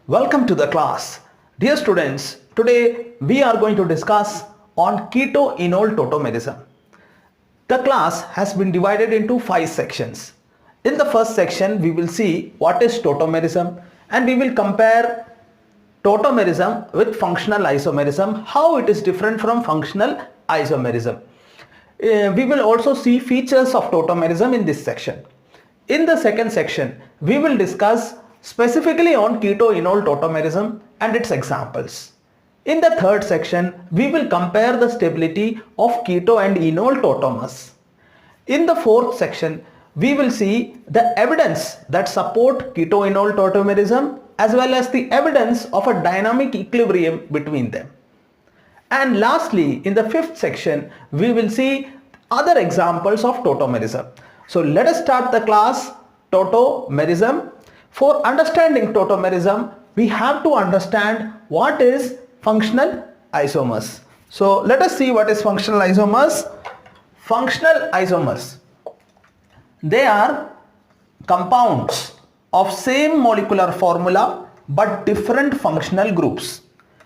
Welcome to the class. Dear students, today we are going to discuss on Keto-Enol Tautomerism. The class has been divided into 5 sections. In the first section, we will see what is tautomerism and we will compare tautomerism with functional isomerism, how it is different from functional isomerism. We will also see features of tautomerism in this section. In the second section, we will discuss specifically on Keto-Enol Tautomerism and its examples. In the third section, we will compare the stability of keto and enol tautomers. In the fourth section, we will see the evidence that support Keto-Enol Tautomerism as well as the evidence of a dynamic equilibrium between them. And lastly, in the fifth section, we will see other examples of tautomerism. So let us start the class tautomerism. For understanding tautomerism, we have to understand what is functional isomers. So let us see what is functional isomers. Functional isomers, they are compounds of same molecular formula but different functional groups.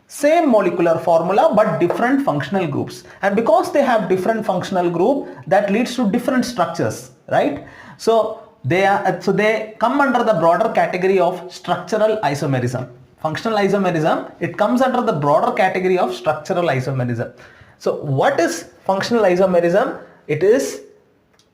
Same molecular formula but different functional groups, and because they have different functional group, that leads to different structures, right? So they come under the broader category of structural isomerism. Functional isomerism, it comes under the broader category of structural isomerism. So what is functional isomerism? It is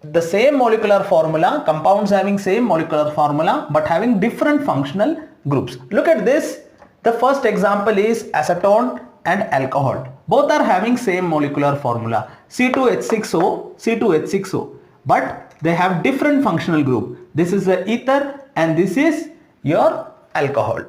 the same molecular formula, compounds having same molecular formula but having different functional groups. Look at this. The first example is acetone and alcohol. Both are having same molecular formula, C2H6O, C2H6O, but they have different functional group. This is the ether and this is your alcohol.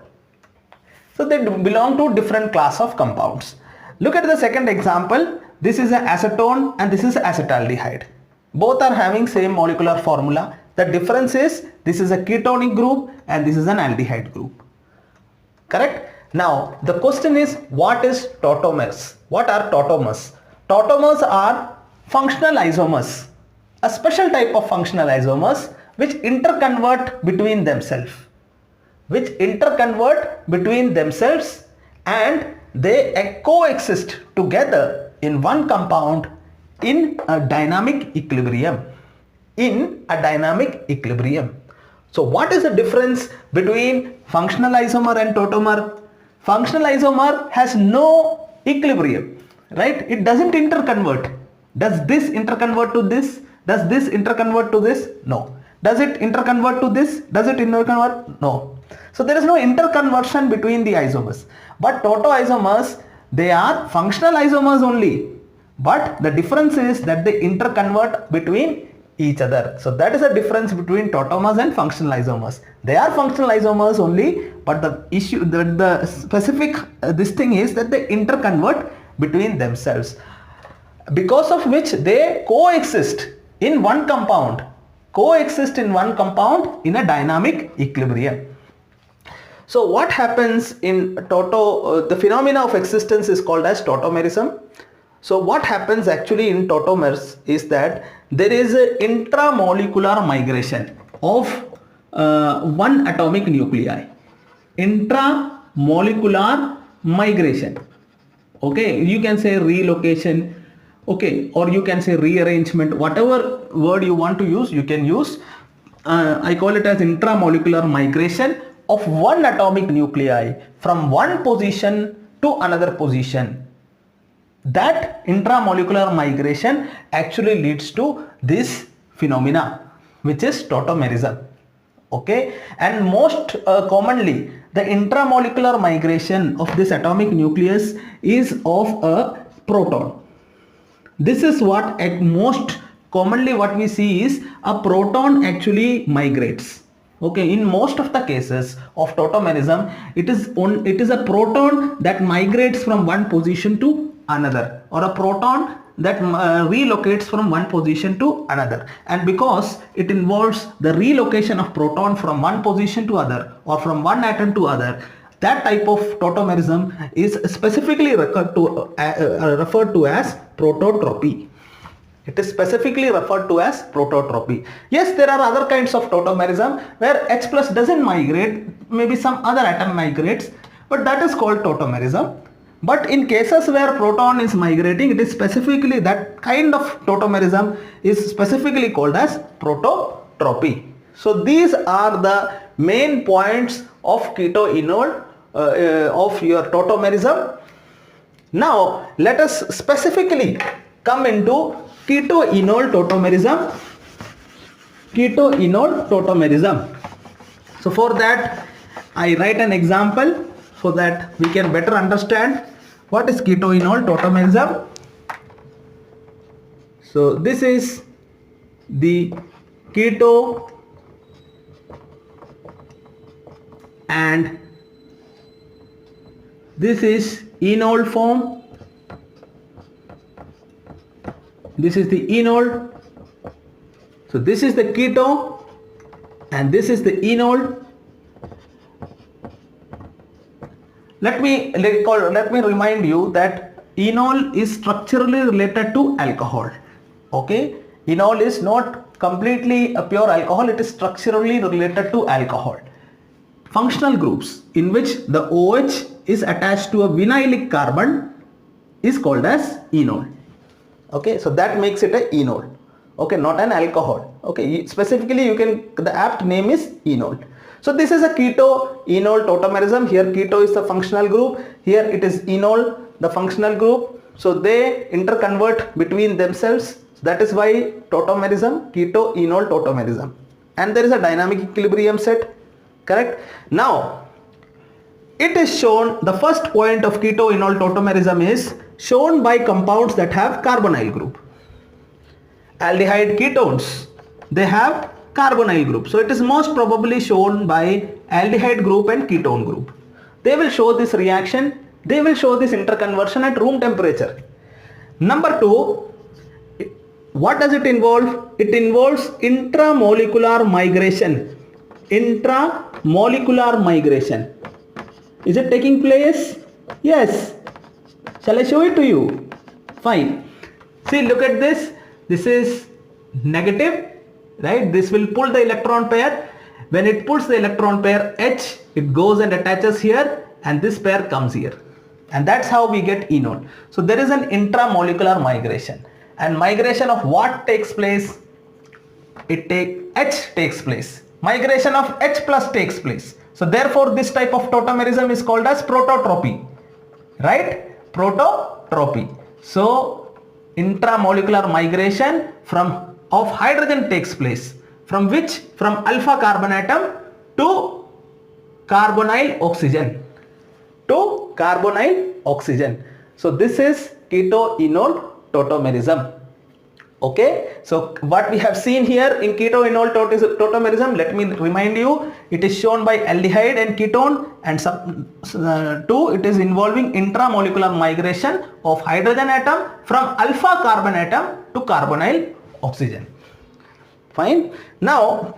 So they belong to different class of compounds. Look at the second example. This is an acetone and this is acetaldehyde. Both are having same molecular formula. The difference is this is a ketonic group and this is an aldehyde group. Correct? Now the question is, what is tautomers? What are tautomers? Tautomers are functional isomers, a special type of functional isomers which interconvert between themselves. And they coexist together in one compound in a dynamic equilibrium. So what is the difference between functional isomer and tautomer? Functional isomer has no equilibrium, right? It doesn't interconvert. Does this interconvert to this? Does this interconvert to this? No. Does it interconvert to this? Does it interconvert? No. So there is no interconversion between the isomers. But tautoisomers, they are functional isomers only. But the difference is that they interconvert between each other. So that is the difference between tautomers and functional isomers. They are functional isomers only, but the issue, the specific this thing is that they interconvert between themselves, because of which they coexist in one compound in a dynamic equilibrium. So what happens in the phenomena of existence is called as tautomerism. So what happens actually in tautomers is that there is an intramolecular migration of one atomic nuclei. Intramolecular migration. Okay, you can say relocation, okay, or you can say rearrangement, whatever word you want to use, you can use. I call it as intramolecular migration of one atomic nuclei from one position to another position. That intramolecular migration actually leads to this phenomena, which is tautomerism. Okay, and most commonly the intramolecular migration of this atomic nucleus is of a proton. This is what at most commonly what we see is a proton actually migrates. Okay, in most of the cases of tautomerism, it is a proton that migrates from one position to another, or a proton that relocates from one position to another. And because it involves the relocation of proton from one position to other or from one atom to other, that type of tautomerism is specifically referred to as prototropy. It is specifically referred to as prototropy. Yes, there are other kinds of tautomerism where H plus doesn't migrate, maybe some other atom migrates, but that is called tautomerism. But in cases where proton is migrating, it is specifically, that kind of tautomerism is specifically called as prototropy. So these are the main points of keto-enol of your tautomerism. Now let us specifically come into keto-enol tautomerism. Keto-enol tautomerism. So for that I write an example so that we can better understand what is keto-enol tautomerism. So this is the keto and this is enol form. This is the enol. So this is the keto and this is the enol. Let me remind you that enol is structurally related to alcohol. Okay, enol is not completely a pure alcohol, it is structurally related to alcohol. Functional groups in which the OH is attached to a vinylic carbon is called as enol. Okay, so that makes it a enol. Okay, not an alcohol. Okay, specifically you can, the apt name is enol. So this is a keto-enol tautomerism. Here keto is the functional group, here it is enol the functional group. So they interconvert between themselves. That is why tautomerism, keto-enol tautomerism. And there is a dynamic equilibrium set. Correct? Now it is shown, the first point of keto-enol tautomerism is shown by compounds that have carbonyl group. Aldehyde ketones, they have carbonyl group. So it is most probably shown by aldehyde group and ketone group. They will show this reaction, they will show this interconversion at room temperature. Number two, what does it involve? It involves intramolecular migration. Intramolecular migration. Is it taking place? Yes. Shall I show it to you? Fine. See, look at this. This is negative, right? This will pull the electron pair. When it pulls the electron pair H, it goes and attaches here and this pair comes here. And that's how we get enol. So there is an intramolecular migration. And migration of what takes place? H takes place. Migration of H plus takes place. So therefore this type of tautomerism is called as prototropy. Right? Prototropy. So intramolecular migration of hydrogen takes place. From which? From alpha carbon atom to carbonyl oxygen. To carbonyl oxygen. So this is keto-enol tautomerism. Okay, so what we have seen here in keto-enol tautomerism, let me remind you, it is shown by aldehyde and ketone, and two, it is involving intramolecular migration of hydrogen atom from alpha carbon atom to carbonyl oxygen. Fine. Now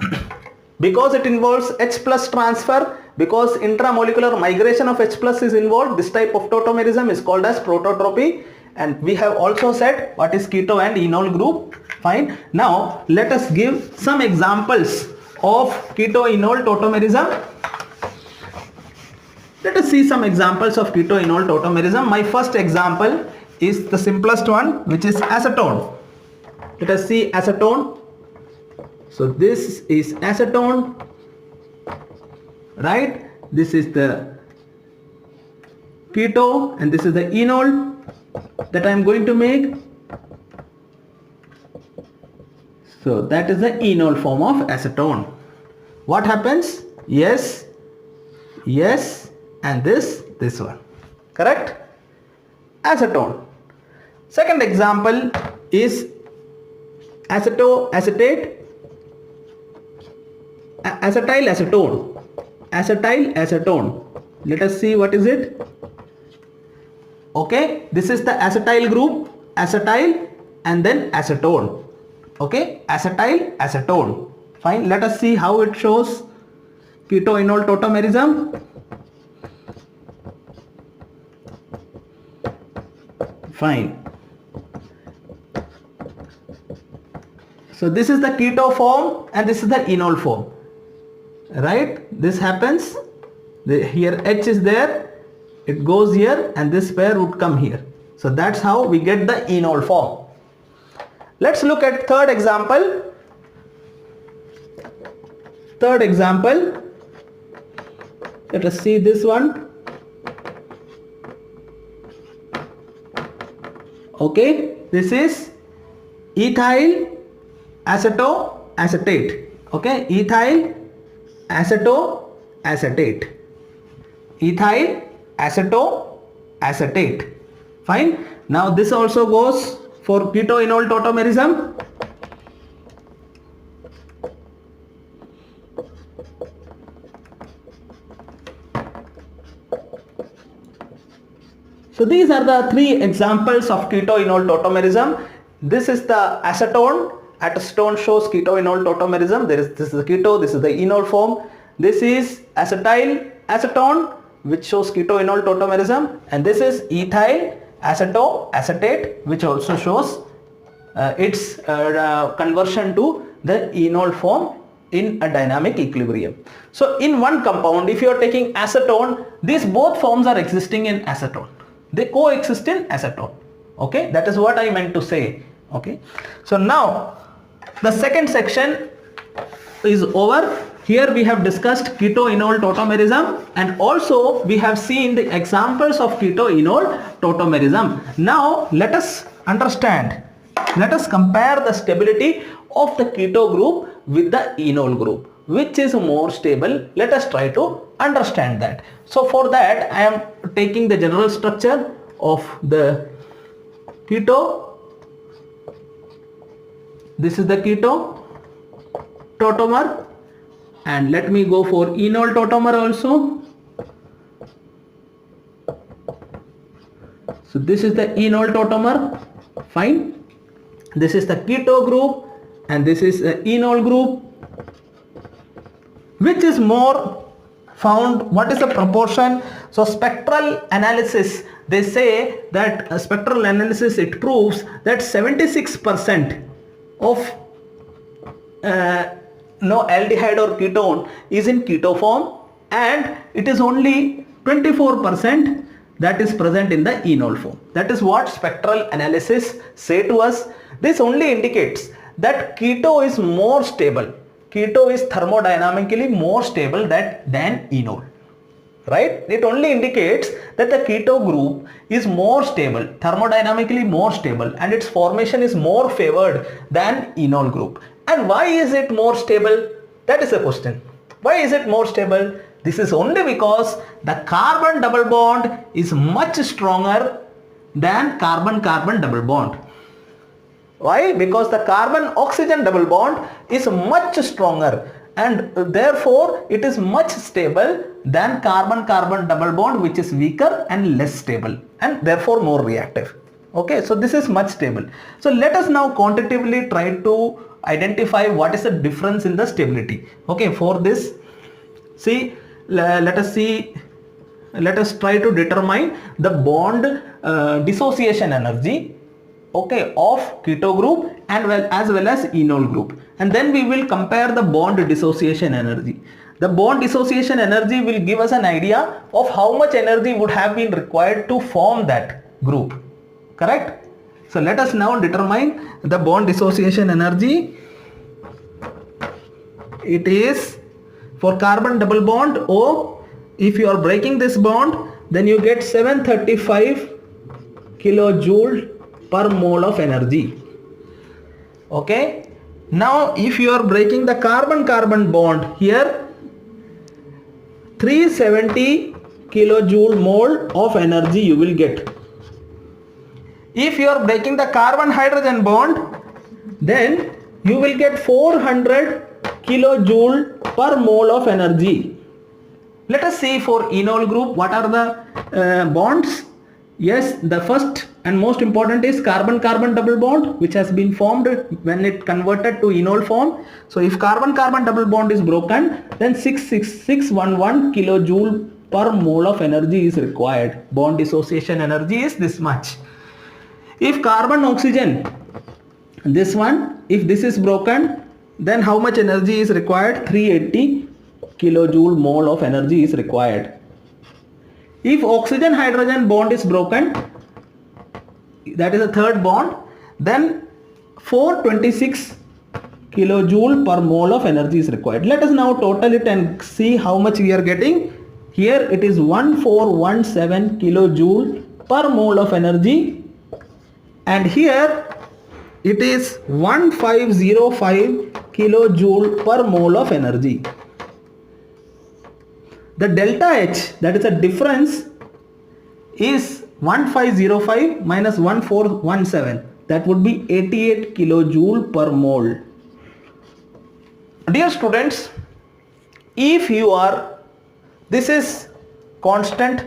because it involves H plus transfer, because intramolecular migration of H plus is involved, this type of tautomerism is called as prototropy. And we have also said what is keto and enol group. Fine. Now let us give some examples of keto-enol tautomerism. Let us see some examples of keto-enol tautomerism. My first example is the simplest one, which is acetone. Let us see acetone. So this is acetone, right? This is the keto and this is the enol that I am going to make. So that is the enol form of acetone. What happens? Yes, yes, and this one. Correct? Acetone. Second example is acetyl acetone. Acetyl acetone. Let us see what is it. Okay, this is the acetyl group, acetyl and then acetone. Okay, acetyl acetone. Fine, let us see how it shows keto-enol tautomerism. Fine. So this is the keto form and this is the enol form, right? This happens, here H is there, it goes here and this pair would come here. So that's how we get the enol form. Let's look at third example. Third example, let us see this one. Okay, this is ethyl acetoacetate. Okay, ethyl acetoacetate. Ethyl acetoacetate. Fine. Now this also goes for keto-enol tautomerism. So these are the three examples of keto-enol tautomerism. This is the acetone. Acetone shows keto-enol tautomerism. This is the keto, this is the enol form. This is acetyl acetone, which shows keto-enol tautomerism, and this is ethyl acetoacetate, which also shows its conversion to the enol form in a dynamic equilibrium. So in one compound, if you are taking acetone, these both forms are existing in acetone. They coexist in acetone. Okay, that is what I meant to say. Okay, so now the second section is over. Here we have discussed keto-enol tautomerism and also we have seen the examples of keto-enol tautomerism. Now let us understand, let us compare the stability of the keto group with the enol group. Which is more stable? Let us try to understand that. So for that I am taking the general structure of the keto. This is the keto tautomer, and let me go for enol tautomer also. So this is the enol tautomer. Fine. This is the keto group and this is the enol group. Which is more found? What is the proportion? So spectral analysis, they say that spectral analysis, it proves that 76% of no aldehyde or ketone is in keto form and it is only 24% that is present in the enol form. That is what spectral analysis say to us. This only indicates that keto is more stable. Keto is thermodynamically more stable than enol, right? It only indicates that the keto group is more stable, thermodynamically more stable, and its formation is more favored than enol group. And why is it more stable? That is the question. Why is it more stable? This is only because the carbon double bond is much stronger than carbon-carbon double bond. Why? Because the carbon-oxygen double bond is much stronger and therefore it is much stable than carbon-carbon double bond, which is weaker and less stable and therefore more reactive. Okay, so this is much stable. So let us now quantitatively try to identify what is the difference in the stability. Okay, for this, see, let us try to determine the bond dissociation energy, okay, of keto group and as well as enol group, and then we will compare the bond dissociation energy. The bond dissociation energy will give us an idea of how much energy would have been required to form that group, correct? So let us now determine the bond dissociation energy. It is for carbon double bond O. If you are breaking this bond, then you get 735 kilojoule per mole of energy. Okay. Now if you are breaking the carbon-carbon bond, here 370 kilojoule mole of energy you will get. If you are breaking the carbon-hydrogen bond, then you will get 400 kilojoule per mole of energy. Let us see for enol group what are the bonds. Yes, the first and most important is carbon-carbon double bond, which has been formed when it converted to enol form. So if carbon-carbon double bond is broken, then 611 kilojoule per mole of energy is required. Bond dissociation energy is this much. If carbon-oxygen This one, if this is broken, then how much energy is required? 380 kilojoule mole of energy is required. If oxygen hydrogen bond is broken, that is a third bond, then 426 kilojoule per mole of energy is required. Let us now total it and see how much we are getting. Here it is 1417 kilojoule per mole of energy, and here it is 1505 kilojoule per mole of energy. The delta H, that is a difference, is 1505 minus 1417, that would be 88 kilojoule per mole. Dear students, if you are, this is constant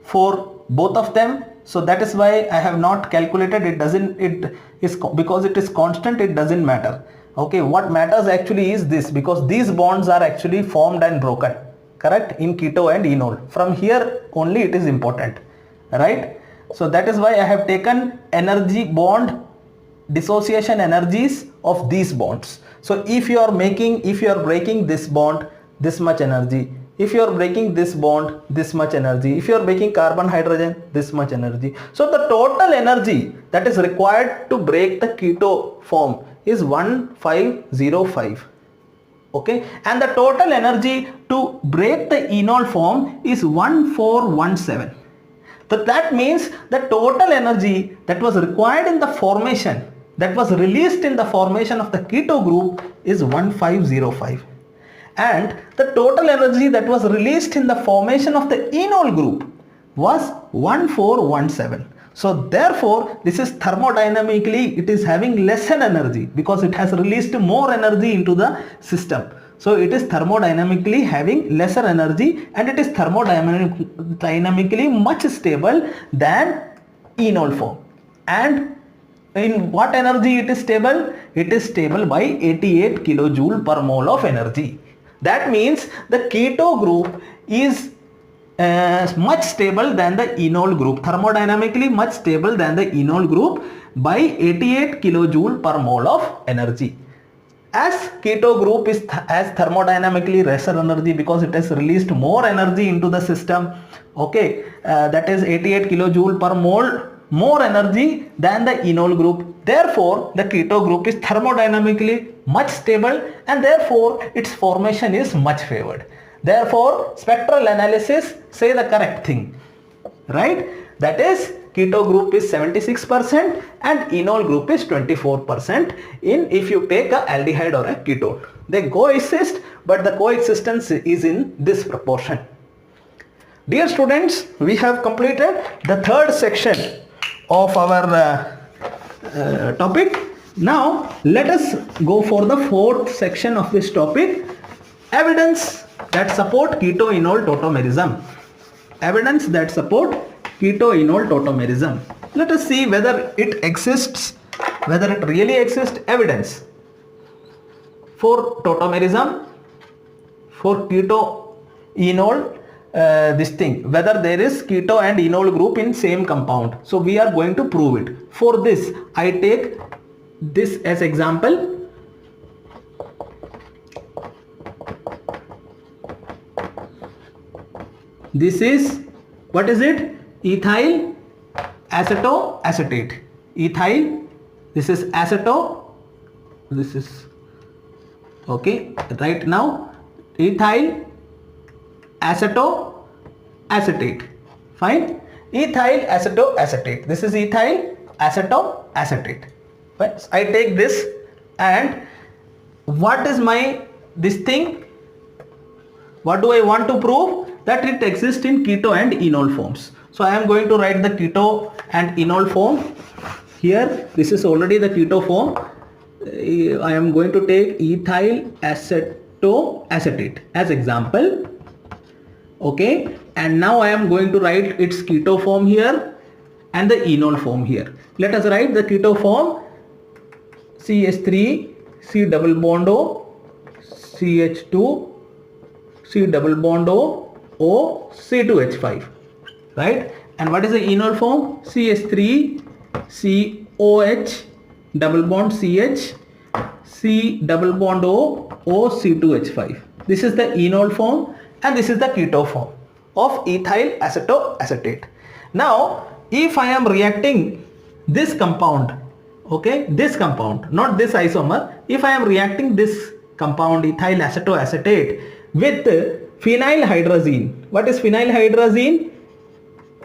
for both of them, so that is why I have not calculated. It doesn't, it is because it is constant, it doesn't matter. Okay, what matters actually is this, because these bonds are actually formed and broken, correct, in keto and enol. From here only it is important, right? So that is why I have taken energy bond dissociation energies of these bonds. So if you are breaking this bond, this much energy. If you are breaking this bond, this much energy. If you are breaking carbon hydrogen, this much energy. So the total energy that is required to break the keto form is 1505. Okay, and the total energy to break the enol form is 1417. So that means the total energy that was required in the formation, that was released in the formation of the keto group, is 1505. And the total energy that was released in the formation of the enol group was 1417. So therefore this is thermodynamically, it is having lesser energy because it has released more energy into the system. So it is thermodynamically having lesser energy, and it is thermodynamically much stable than enol form. And in what energy it is stable? It is stable by 88 kilojoule per mole of energy. That means the keto group is much stable than the enol group, thermodynamically much stable than the enol group by 88 kilojoule per mole of energy. As keto group is as thermodynamically lesser energy because it has released more energy into the system, okay, that is 88 kilojoule per mole more energy than the enol group. Therefore the keto group is thermodynamically much stable, and therefore its formation is much favored. Therefore spectral analysis say the correct thing, right? That is keto group is 76% and enol group is 24% in if you take a aldehyde or a ketone. They coexist, but the coexistence is in this proportion. Dear students, we have completed the third section of our topic. Now let us go for the fourth section of this topic, evidence that support keto-enol tautomerism. Evidence that support keto-enol tautomerism. Let us see whether it exists, whether it really exists. Evidence for tautomerism, for keto-enol, this thing, whether there is keto and enol group in same compound. So we are going to prove it. For this I take this as example. This is, what is it? Ethyl acetoacetate. Ethyl, this is aceto, this is, okay, right now ethyl acetoacetate, fine. Ethyl acetoacetate, this is ethyl acetoacetate. Fine. So I take this, and what is my this thing? What do I want to prove? That it exists in keto and enol forms. So I am going to write the keto and enol form here. This is already the keto form. I am going to take ethyl acetoacetate as example, okay, and now I am going to write its keto form here and the enol form here. Let us write the keto form: CH3 C double bond O, CH2 C double bond O, O C2H5, right? And what is the enol form? CH3 COH double bond CH, C double bond O, O C2H5. This is the enol form and this is the keto form of ethyl acetoacetate. Now if I am reacting this compound, okay, this compound, not this isomer, if I am reacting this compound ethyl acetoacetate with phenylhydrazine. What is phenylhydrazine?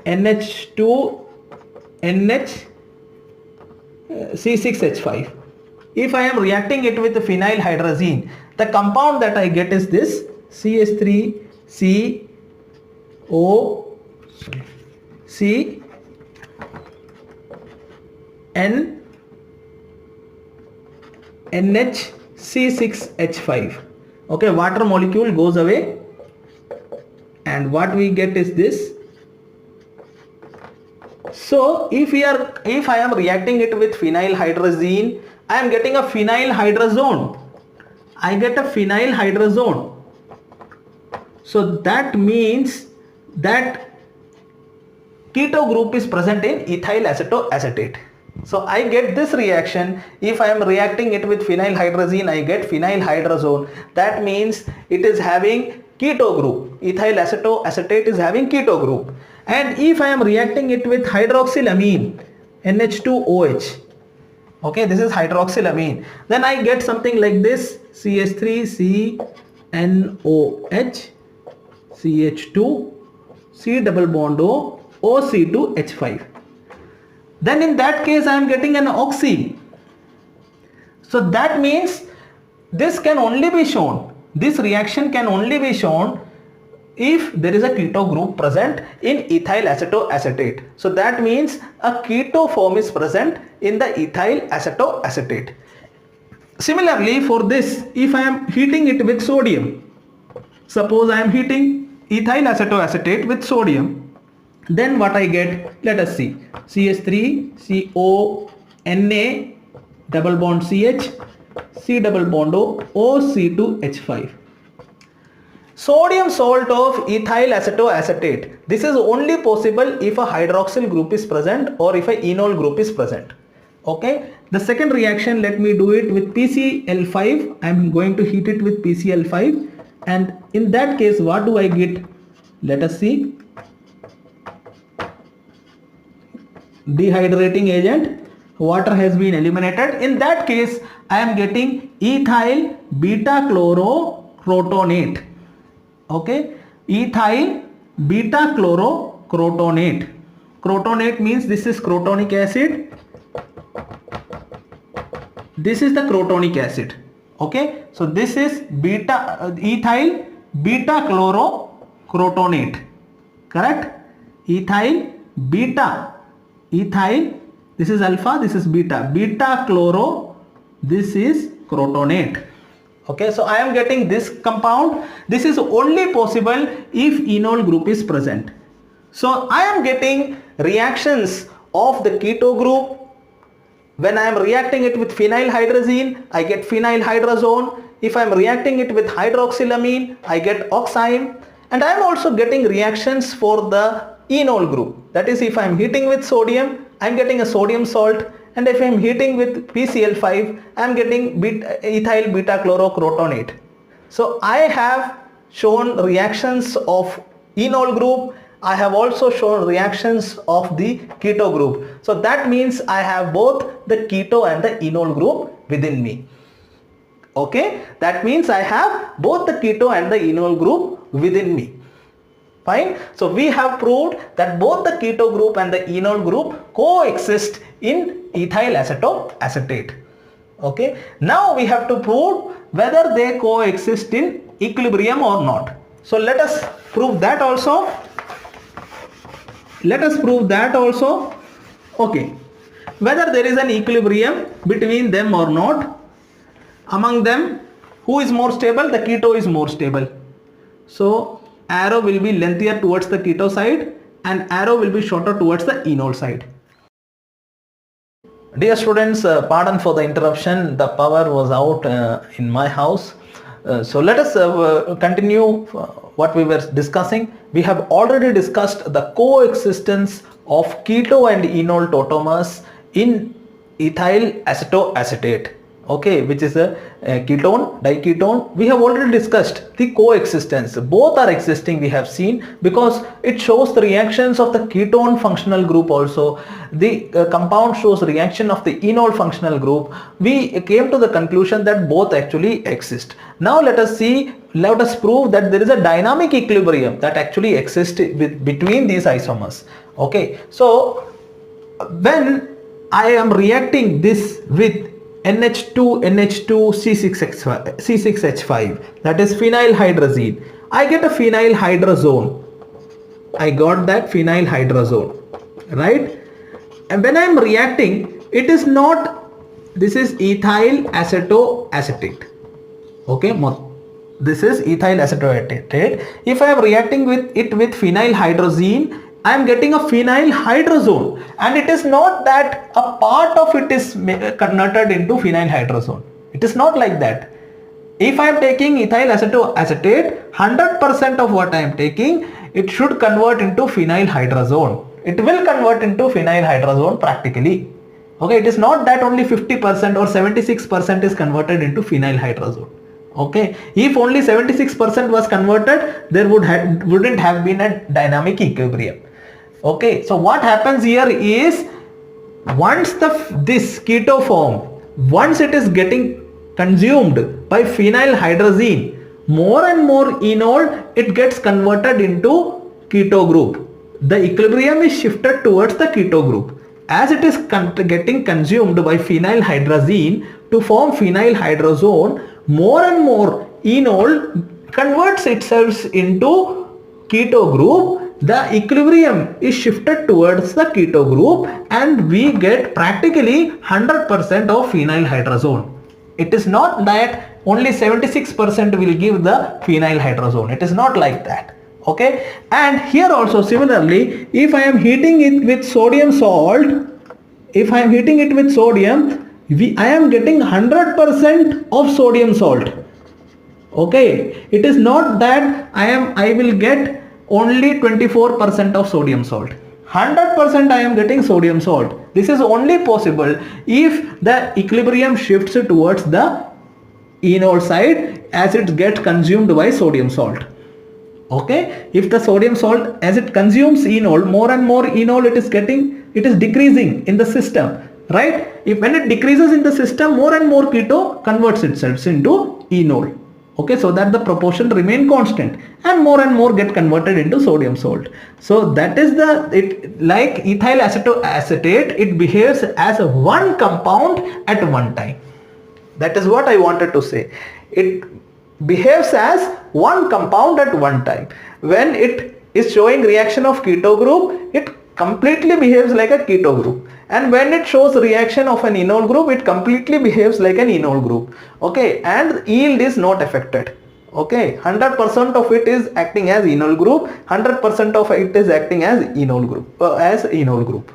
NH2 NH C6H5. If I am reacting it with phenylhydrazine, the compound that I get is this CH3CO C N NHC6H5. Okay, water molecule goes away and what we get is this. So if I am reacting it with phenylhydrazine, I am getting a phenylhydrazone. I get a phenylhydrazone. So that means that keto group is present in ethyl acetoacetate. So I get this reaction. If I am reacting it with phenylhydrazine, I get phenylhydrazone. That means it is having keto group. Ethyl acetoacetate is having keto group. And if I am reacting it with hydroxylamine, NH2OH, okay, this is hydroxylamine, then I get something like this, CH3CNOH, CH2, C double bond O, OC2H5. Then in that case I am getting an oxy. So that means this can only be shown, this reaction can only be shown if there is a keto group present in ethyl acetoacetate. So that means a keto form is present in the ethyl acetoacetate. Similarly for this, if I am heating it with sodium, suppose I am heating ethyl acetoacetate with sodium, then what I get, let us see, CH3CONA double bond CH, C double bond O, OC2H5. Sodium salt of ethyl acetoacetate. This is only possible if a hydroxyl group is present or if a enol group is present. Okay. The second reaction, let me do it with PCl5. I am going to heat it with PCl5, and in that case what do I get? Let us see. Dehydrating agent, water has been eliminated. In that case I am getting ethyl beta chlorocrotonate. Okay, ethyl beta chlorocrotonate. Crotonate means this is crotonic acid. This is the crotonic acid. Okay, so this is ethyl beta chlorocrotonate. Correct? Ethyl, this is alpha, this is beta. Beta chloro, this is crotonate. Okay, so I am getting this compound. This is only possible if enol group is present. So I am getting reactions of the keto group. When I am reacting it with phenylhydrazine, I get phenylhydrazone. If I am reacting it with hydroxylamine, I get oxime. And I am also getting reactions for the enol group. That is, if I am heating with sodium, I am getting a sodium salt. And if I am heating with PCl5, I am getting ethyl beta chlorocrotonate. So I have shown reactions of enol group. I have also shown reactions of the keto group. So that means I have both the keto and the enol group within me. Okay, that means I have both the keto and the enol group within me. Fine. So we have proved that both the keto group and the enol group coexist in ethyl acetoacetate. Okay. Now we have to prove whether they coexist in equilibrium or not. So let us prove that also. Okay. Whether there is an equilibrium between them or not. Among them, who is more stable? The keto is more stable. So arrow will be lengthier towards the keto side and arrow will be shorter towards the enol side. Dear students, pardon for the interruption. The power was out in my house. So let us continue what we were discussing. We have already discussed the coexistence of keto and enol tautomers in ethyl acetoacetate, okay, which is a ketone, diketone. We have already discussed the coexistence. Both are existing, we have seen, because it shows the reactions of the ketone functional group also. The compound shows reaction of the enol functional group. We came to the conclusion that both actually exist. Now let us prove that there is a dynamic equilibrium that actually exists between these isomers. Okay, so when I am reacting this with NH2 C6H5, that is phenylhydrazine, I get a phenylhydrazone. I got that phenylhydrazone, right? And when I am reacting, it is not, this is ethyl acetoacetate, okay, this is ethyl acetoacetate. If I am reacting with it with phenylhydrazine, I am getting a phenylhydrazone, and it is not that a part of it is converted into phenylhydrazone. It is not like that. If I am taking ethyl acetoacetate, 100% of what I am taking, it should convert into phenylhydrazone. It will convert into phenylhydrazone practically. Okay, it is not that only 50% or 76% is converted into phenylhydrazone. Okay, if only 76% was converted, there wouldn't have been a dynamic equilibrium. Okay, so what happens here is, once this keto form, once it is getting consumed by phenylhydrazine, more and more enol, it gets converted into keto group. The equilibrium is shifted towards the keto group. As it is getting consumed by phenylhydrazine to form phenylhydrazone, more and more enol converts itself into keto group. The equilibrium is shifted towards the keto group, and we get practically 100% of phenylhydrazone. It is not that only 76% will give the phenylhydrazone. It is not like that. Okay, and here also similarly, if I am heating it with sodium salt, if I am heating it with sodium, I am getting 100% of sodium salt. Okay, it is not that I will get only 24% of sodium salt. 100% I am getting sodium salt. This is only possible if the equilibrium shifts towards the enol side as it gets consumed by sodium salt. Okay, if the sodium salt, as it consumes enol, more and more enol it is decreasing in the system, right? If when it decreases in the system, more and more keto converts itself into enol. Okay, so that the proportion remain constant, and more get converted into sodium salt. So that is like ethyl acetoacetate, it behaves as one compound at one time. That is what I wanted to say. It behaves as one compound at one time. When it is showing reaction of keto group, it completely behaves like a keto group, and when it shows reaction of an enol group, it completely behaves like an enol group. Okay, and yield is not affected. Okay, 100% of it is acting as enol group, 100% of it is acting as enol group,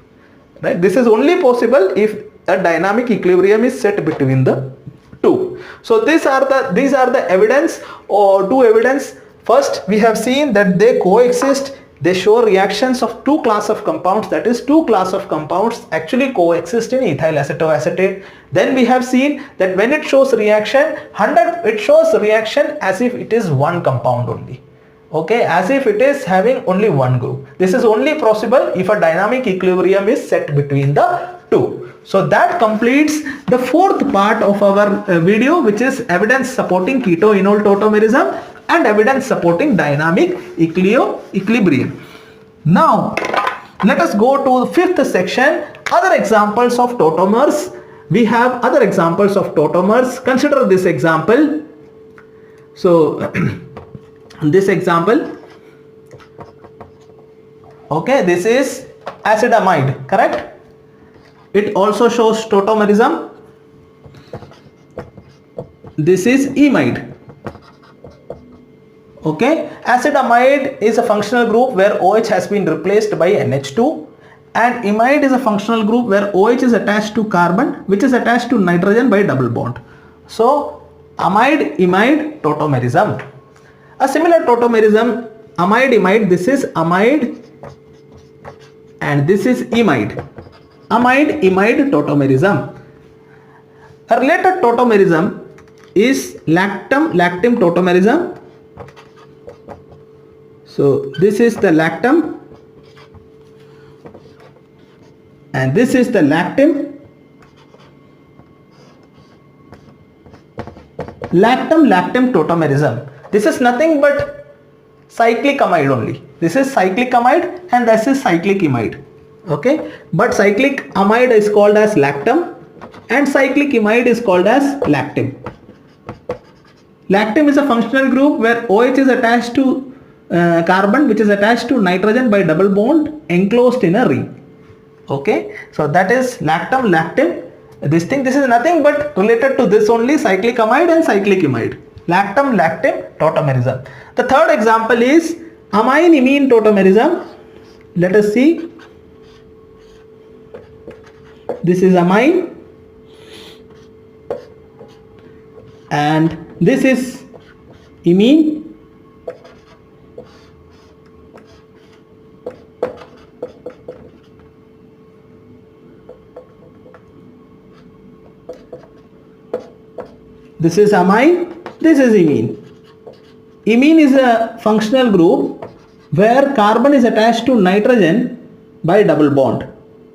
right? This is only possible if a dynamic equilibrium is set between the two. So these are the evidence, or two evidence. First, we have seen that they coexist. They show reactions of two class of compounds, that is two class of compounds actually coexist in ethyl acetoacetate. Then we have seen that when it shows reaction, it shows reaction as if it is one compound only. Okay, as if it is having only one group. This is only possible if a dynamic equilibrium is set between the two. So that completes the fourth part of our video, which is evidence supporting keto-enol tautomerism and evidence supporting dynamic equilibrium. Now let us go to the fifth section, other examples of tautomers. We have other examples of tautomers. Consider this example. So this example, okay, this is acetamide, correct? It also shows tautomerism. This is imide. Okay, acetamide is a functional group where OH has been replaced by NH2, and imide is a functional group where OH is attached to carbon, which is attached to nitrogen by double bond. So amide, imide, tautomerism. A similar tautomerism, amide, imide, this is amide and this is imide. amide-imide tautomerism. A related tautomerism is lactam-lactim tautomerism. So this is the lactam and this is the lactim. Lactam-lactim tautomerism. This is nothing but cyclic amide only. This is cyclic amide and this is cyclic imide. Okay, but cyclic amide is called as lactam and cyclic imide is called as lactim. Lactim is a functional group where OH is attached to carbon, which is attached to nitrogen by double bond enclosed in a ring. Okay, so that is lactam, lactim. This is nothing but related to this only, cyclic amide and cyclic imide. Lactam, lactim tautomerism. The third example is amine-imine tautomerism. Let us see. This is amine and this is imine. This is amine, this is imine. Imine is a functional group where carbon is attached to nitrogen by double bond.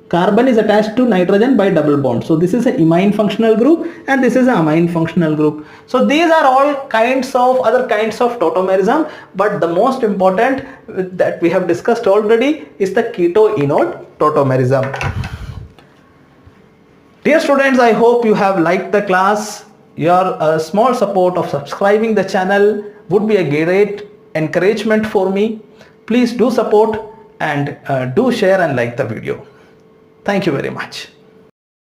Carbon is attached to nitrogen by double bond. So this is an imine functional group and this is an amine functional group. So these are all other kinds of tautomerism, but the most important that we have discussed already is the keto-enol tautomerism. Dear students, I hope you have liked the class. Your small support of subscribing the channel would be a great encouragement for me. Please do support and do share and like the video. Thank you very much.